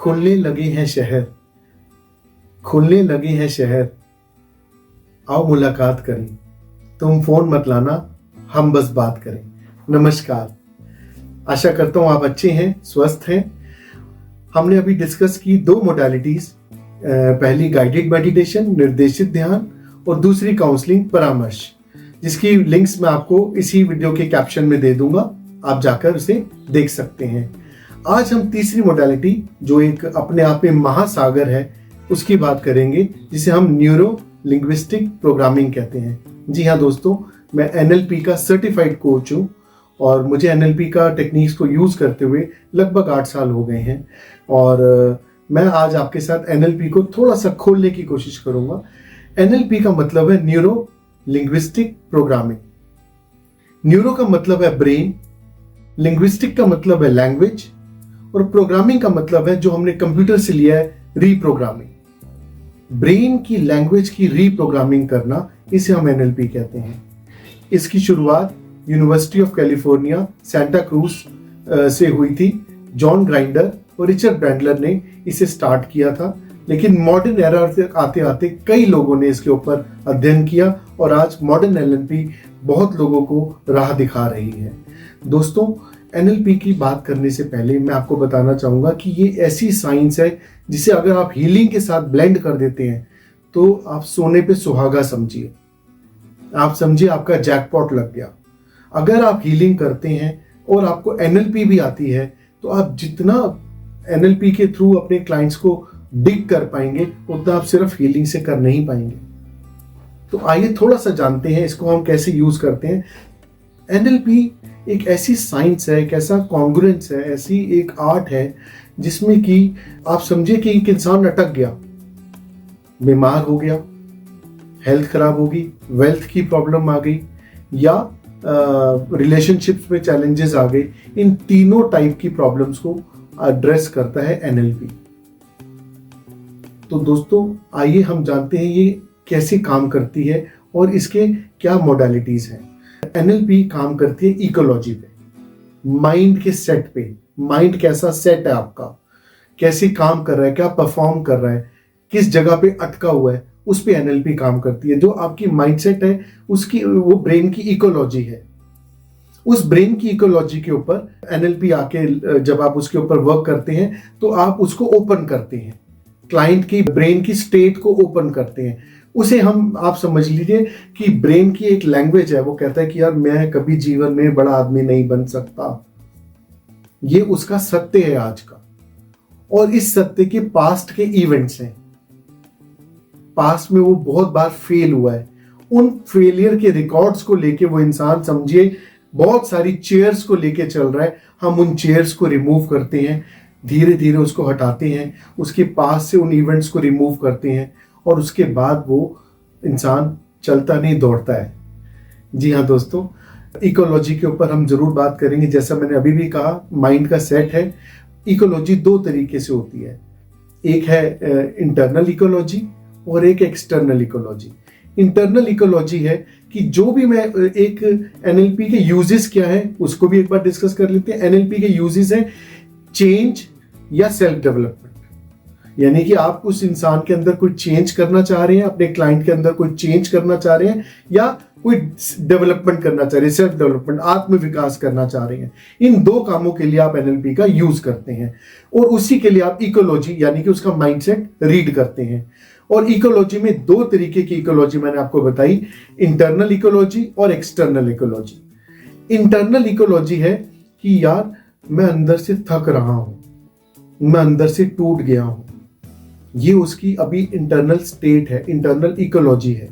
खुलने लगे हैं शहर, खुलने लगे हैं शहर, आओ मुलाकात करें, तुम फोन मत लाना, हम बस बात करें। नमस्कार, आशा करता हूं आप अच्छे हैं, स्वस्थ हैं। हमने अभी डिस्कस की दो मोडालिटीज, पहली गाइडेड मेडिटेशन निर्देशित ध्यान और दूसरी काउंसलिंग परामर्श, जिसकी लिंक्स मैं आपको इसी वीडियो के कैप्शन में दे दूंगा, आप जाकर उसे देख सकते हैं। आज हम तीसरी मोडालिटी, जो एक अपने आप में महासागर है, उसकी बात करेंगे, जिसे हम न्यूरो लिंग्विस्टिक प्रोग्रामिंग कहते हैं। जी हाँ दोस्तों, मैं NLP का सर्टिफाइड कोच हूँ और मुझे NLP का टेक्निक्स को यूज करते हुए लगभग 8 साल हो गए हैं। और मैं आज आपके साथ NLP को थोड़ा सा खोलने की कोशिश करूंगा। NLP का मतलब है न्यूरो लिंग्विस्टिक प्रोग्रामिंग। न्यूरो का मतलब है ब्रेन, लिंग्विस्टिक का मतलब है लैंग्वेज, और प्रोग्रामिंग का मतलब है, जो हमने कंप्यूटर से लिया है, रीप्रोग्रामिंग। ब्रेन की लैंग्वेज की रीप्रोग्रामिंग करना, इसे हम NLP कहते हैं। इसकी शुरुआत university of California Santa cruise से हुई थी। जॉन ग्राइंडर और रिचर्ड बैंडलर ने इसे स्टार्ट किया था, लेकिन मॉडर्न एरा तक आते आते कई लोगों ने इसके ऊपर अध्ययन किया और आज मॉडर्न NLP बहुत लोगों को राह दिखा रही है। दोस्तों, NLP की बात करने से पहले मैं आपको बताना चाहूंगा कि ये ऐसी साइंस है जिसे अगर आप हीलिंग के साथ ब्लेंड कर देते हैं तो आप सोने पे सुहागा समझिए। आप समझिए आपका जैकपॉट लग गया। अगर आप हीलिंग करते हैं और आपको NLP भी आती है, तो आप जितना NLP के थ्रू अपने क्लाइंट्स को डिग कर पाएंगे, उतना आप सिर्फ हीलिंग से कर नहीं पाएंगे। तो आइए थोड़ा सा जानते हैं इसको हम कैसे यूज करते हैं। NLP एक ऐसी साइंस है, एक ऐसा कॉन्ग्रुएंस है, ऐसी एक आर्ट है, जिसमें कि आप समझिए कि एक इंसान अटक गया, बीमार हो गया, हेल्थ खराब होगी, वेल्थ की प्रॉब्लम आ गई, या रिलेशनशिप्स में चैलेंजेस आ गए। इन तीनों टाइप की प्रॉब्लम्स को एड्रेस करता है NLP। तो दोस्तों, आइए हम जानते हैं ये कैसे काम करती है और इसके क्या मोडालिटीज हैं। NLP काम करती है इकोलॉजी पे, माइंड के सेट पे। माइंड कैसा सेट है आपका, कैसे काम कर रहा है, क्या परफॉर्म कर रहा है, किस जगह पे अटका हुआ है, उस पे NLP काम करती है। जो आपकी माइंडसेट है, उसकी वो ब्रेन की इकोलॉजी है। उस ब्रेन की इकोलॉजी के ऊपर NLP आके जब आप उसके ऊपर वर्क करते हैं, तो आप उसको ओपन करते हैं, क्लाइंट की ब्रेन की स्टेट को ओपन करते हैं। उसे हम, आप समझ लीजिए कि ब्रेन की एक लैंग्वेज है। वो कहता है कि यार, मैं कभी जीवन में बड़ा आदमी नहीं बन सकता। ये उसका सत्य है आज का, और इस सत्य के पास्ट के इवेंट्स हैं। पास्ट में वो बहुत बार फेल हुआ है। उन फेलियर के रिकॉर्ड्स को लेके वो इंसान, समझिए, बहुत सारी चेयर्स को लेके चल रहा है। हम उन चेयर्स को रिमूव करते हैं, धीरे धीरे उसको हटाते हैं, उसके पास से उन इवेंट्स को रिमूव करते हैं, और उसके बाद वो इंसान चलता नहीं, दौड़ता है। जी हाँ दोस्तों, इकोलॉजी के ऊपर हम जरूर बात करेंगे। जैसा मैंने अभी भी कहा, माइंड का सेट है। इकोलॉजी दो तरीके से होती है, एक है इंटरनल इकोलॉजी और एक एक्सटर्नल इकोलॉजी। इंटरनल इकोलॉजी है कि जो भी मैं एक NLP के यूजेस क्या है, उसको भी एक बार डिस्कस कर लेते हैं। NLP के यूजेस हैं चेंज या सेल्फ डेवलपमेंट, यानी कि आप उस इंसान के अंदर कोई चेंज करना चाह रहे हैं, अपने क्लाइंट के अंदर कोई चेंज करना चाह रहे हैं, या कोई डेवलपमेंट करना चाह रहे हैं, सेल्फ डेवलपमेंट, आत्म विकास करना चाह रहे हैं। इन दो कामों के लिए आप NLP का यूज करते हैं, और उसी के लिए आप इकोलॉजी यानी कि उसका माइंडसेट रीड करते हैं। और इकोलॉजी में दो तरीके की इकोलॉजी मैंने आपको बताई, इंटरनल इकोलॉजी और एक्सटर्नल इकोलॉजी। इंटरनल इकोलॉजी है कि यार, मैं अंदर से थक रहा हूं, मैं अंदर से टूट गया हूं। ये उसकी अभी इंटरनल स्टेट है, इंटरनल इकोलॉजी है।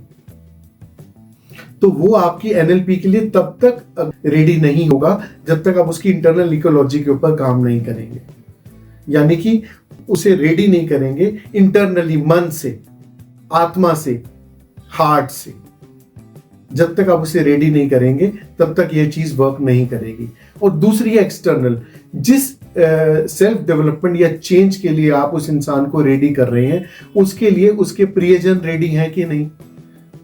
तो वो आपकी NLP के लिए तब तक रेडी नहीं होगा जब तक आप उसकी इंटरनल इकोलॉजी के ऊपर काम नहीं करेंगे, यानी कि उसे रेडी नहीं करेंगे इंटरनली, मन से, आत्मा से, हार्ट से। जब तक आप उसे रेडी नहीं करेंगे, तब तक यह चीज वर्क नहीं करेगी। और दूसरी है एक्सटर्नल, जिस सेल्फ डेवलपमेंट या चेंज के लिए आप उस इंसान को रेडी कर रहे हैं, उसके लिए उसके प्रियजन रेडी हैं कि नहीं,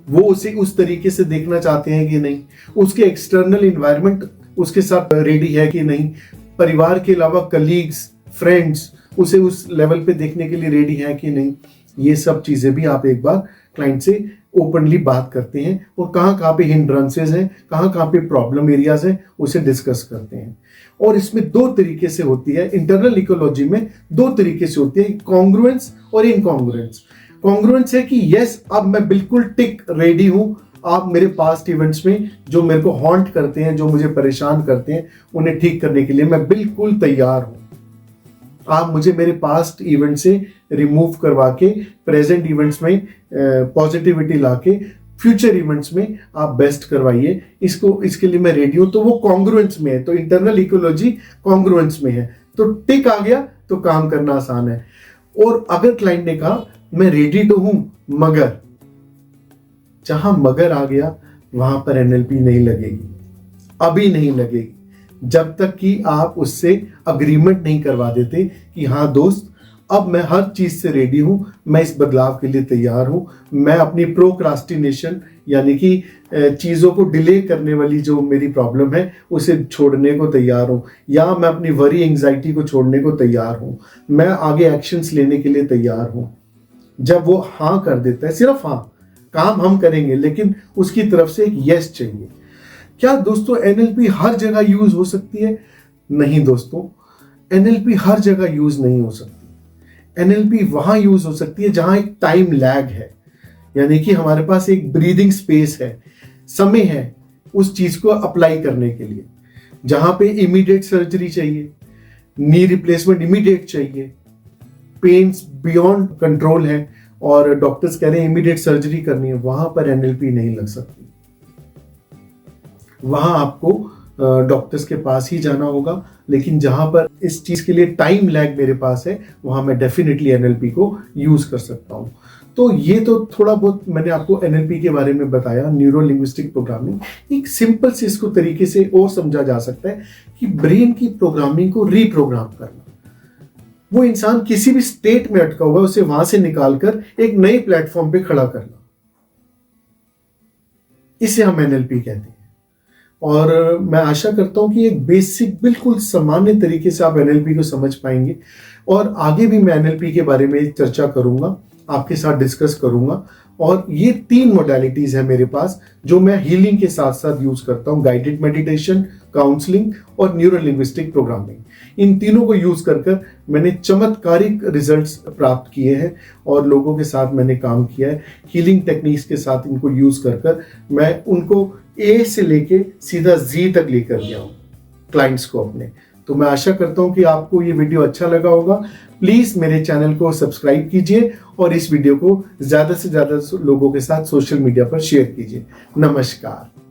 वो उसे उस तरीके से देखना चाहते हैं कि नहीं, उसके एक्सटर्नल इन्वायरमेंट उसके साथ रेडी है कि नहीं, परिवार के अलावा कलीग्स, फ्रेंड्स उसे उस लेवल पे देखने के लिए रेडी है कि नहीं, ये सब चीजें भी आप एक बार क्लाइंट से ओपनली बात करते हैं और कहाँ पे हिंड्रेंसेस हैं, कहाँ पे प्रॉब्लम एरियाज हैं, उसे डिस्कस करते हैं। और इसमें दो तरीके से होती है, इंटरनल इकोलॉजी में दो तरीके से होती है, कॉन्ग्रुएंस और इनकॉन्ग्रुएंस। कॉन्ग्रुएंस है कि यस अब मैं बिल्कुल टिक रेडी हूं, आप मेरे पास्ट इवेंट्स में जो मेरे को हॉन्ट करते हैं, जो मुझे परेशान करते हैं, उन्हें ठीक करने के लिए मैं बिल्कुल तैयार हूं। आप मुझे मेरे पास्ट इवेंट से रिमूव करवा के प्रेजेंट इवेंट्स में पॉजिटिविटी लाके फ्यूचर इवेंट्स में आप बेस्ट करवाइए, इसके लिए मैं रेडी हूं। तो वो कॉन्ग्रुएंस में है, तो इंटरनल इकोलॉजी कॉन्ग्रुएंस में है, तो टिक आ गया तो काम करना आसान है। और अगर क्लाइंट ने कहा मैं रेडी तो हूं मगर, जहां मगर आ गया वहां पर एनएलपी नहीं लगेगी, अभी नहीं लगेगी, जब तक कि आप उससे अग्रीमेंट नहीं करवा देते कि हाँ दोस्त अब मैं हर चीज से रेडी हूं, मैं इस बदलाव के लिए तैयार हूं, मैं अपनी प्रोक्रास्टिनेशन यानी कि चीजों को डिले करने वाली जो मेरी प्रॉब्लम है उसे छोड़ने को तैयार हूं, या मैं अपनी वरी एंजाइटी को छोड़ने को तैयार हूं, मैं आगे एक्शंस लेने के लिए तैयार हूं। जब वो हाँ कर देता है, सिर्फ हाँ, काम हम करेंगे लेकिन उसकी तरफ से एक यस चाहिए। क्या दोस्तों एनएलपी हर जगह यूज हो सकती है? नहीं दोस्तों, एनएलपी हर जगह यूज नहीं हो सकती। एनएलपी वहां यूज हो सकती है जहां एक टाइम लैग है, यानी कि हमारे पास एक ब्रीदिंग स्पेस है, समय है उस चीज को अप्लाई करने के लिए, जहां पे इमीडिएट सर्जरी चाहिए, नी रिप्लेसमेंट इमीडिएट चाहिए, पेन्स बियॉन्ड कंट्रोल है और डॉक्टर्स कह रहे हैं इमीडिएट सर्जरी करनी है, वहां पर एनएलपी नहीं लग सकती। वहां आपको डॉक्टर्स के पास ही जाना होगा, लेकिन जहां पर इस चीज के लिए टाइम लैग मेरे पास है वहां मैं डेफिनेटली एनएलपी को यूज कर सकता हूं। तो ये तो थोड़ा बहुत मैंने आपको एनएलपी के बारे में बताया, न्यूरो लिंग्विस्टिक प्रोग्रामिंग। एक सिंपल से इसको तरीके से और समझा जा सकता है कि ब्रेन की प्रोग्रामिंग को रीप्रोग्राम करना, वो इंसान किसी भी स्टेट में अटका हुआ उसे वहां से निकालकर एक नए प्लेटफॉर्म पे खड़ा करना, इसे हम एनएलपी कहते हैं। और मैं आशा करता हूं कि एक बेसिक बिल्कुल सामान्य तरीके से आप एनएलपी को समझ पाएंगे, और आगे भी मैं एनएलपी के बारे में चर्चा करूंगा, आपके साथ डिस्कस करूंगा। और ये 3 मोडालिटीज है मेरे पास जो मैं हीलिंग के साथ साथ यूज करता हूं, गाइडेड मेडिटेशन, काउंसलिंग और न्यूरो लिंग्विस्टिक प्रोग्रामिंग। इन तीनों को यूज कर मैंने चमत्कारिक रिजल्ट्स प्राप्त किए हैं और लोगों के साथ मैंने काम किया है। हीलिंग टेक्निक्स के साथ इनको यूज कर मैं उनको ए से लेके सीधा जी तक लेकर गया हूं क्लाइंट्स को अपने। तो मैं आशा करता हूं कि आपको ये वीडियो अच्छा लगा होगा। प्लीज मेरे चैनल को सब्सक्राइब कीजिए और इस वीडियो को ज्यादा से ज्यादा लोगों के साथ सोशल मीडिया पर शेयर कीजिए। नमस्कार।